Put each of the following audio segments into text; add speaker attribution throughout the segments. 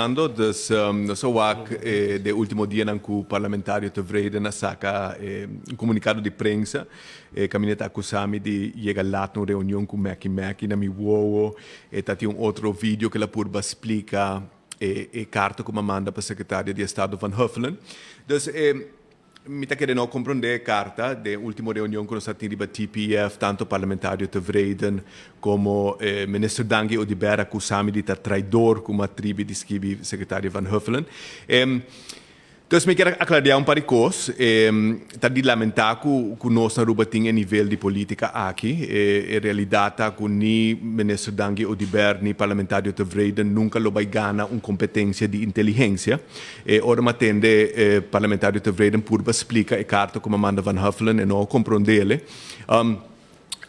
Speaker 1: conversando, dus so de último dia em que o parlamentário tevreden saca um comunicado de prensa, caminheta acusami de chegar lá numa reunião com Mackie na Miwowo, e tá outro vídeo que ela purba explica carta como manda para a secretária de Estado Van Huffelen. Dus mi está querendo compreender a carta da última reunião que nós tivemos TPF, tanto parlamentário tevreden como ministro Dangi Odibera acusami de traidor como a tribo de secretário Van Huffelen. Então, me quero aclarar um par de coisas. Está de lamentar que nós não rubating a nível de política aqui. Em realidade, que nem ministro Dangi Odibera, nem parlamentário tevreden nunca lo vai ganhar uma competência de inteligência. Ora, matende parlamentário tevreden purba explica a carta como manda Van Huffelen e não compreendê-la.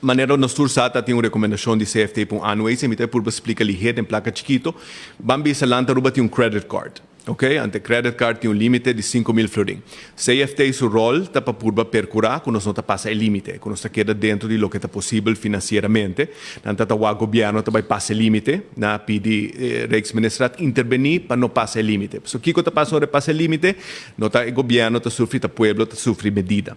Speaker 1: Maneira nós tursata tem uma recomendação de CFT para anuês, e me tem por explicar ligeiro em placa chiquito. Bambi salanta ruba tem credit card. Ok? Ante credit card tem limite de 5.000 florin. CFT seu rol está para purba percurar quando nós não está passa o limite, quando está queda dentro de lo que está possível financeiramente. Tanto o governo vai passar o limite, na pede Rijksministraat intervenir para não passar o limite. So que está passando passa o limite, não está o governo está sofrendo, o povo está sofrendo medida.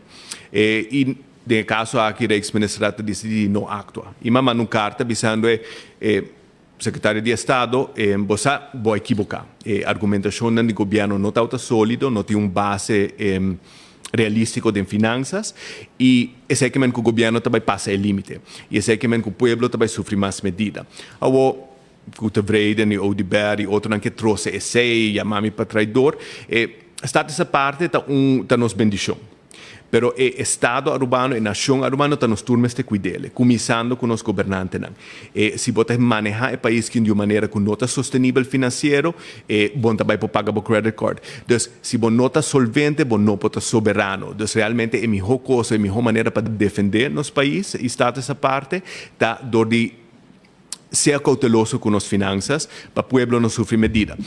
Speaker 1: E nel caso aqui o Rijksministraat decide não actuar. E manda uma carta avisando secretário de Estado, você vai equivocar. A argumentação do governo não está sólida, não tem base realística de finanças, e é que o governo também passa o limite. E é que o povo também sofre mais medida. O tevreden e o Odibera e outros que trouxe esse e chamami para traidor, está essa parte está nos bendição. Pero o Estado urbano e a nação urbana estão nos turmas de cuidar, começando com os governantes. Se você manejar o país de uma maneira que não está sustentável financeiro, você também pode pagar o credit card. Então, se você não está solvente, você não pode estar soberano. Então, realmente, a melhor coisa, a melhor maneira para defender nosso país, está essa parte, está de ser cauteloso com as finanças para o povo não sofrer medida.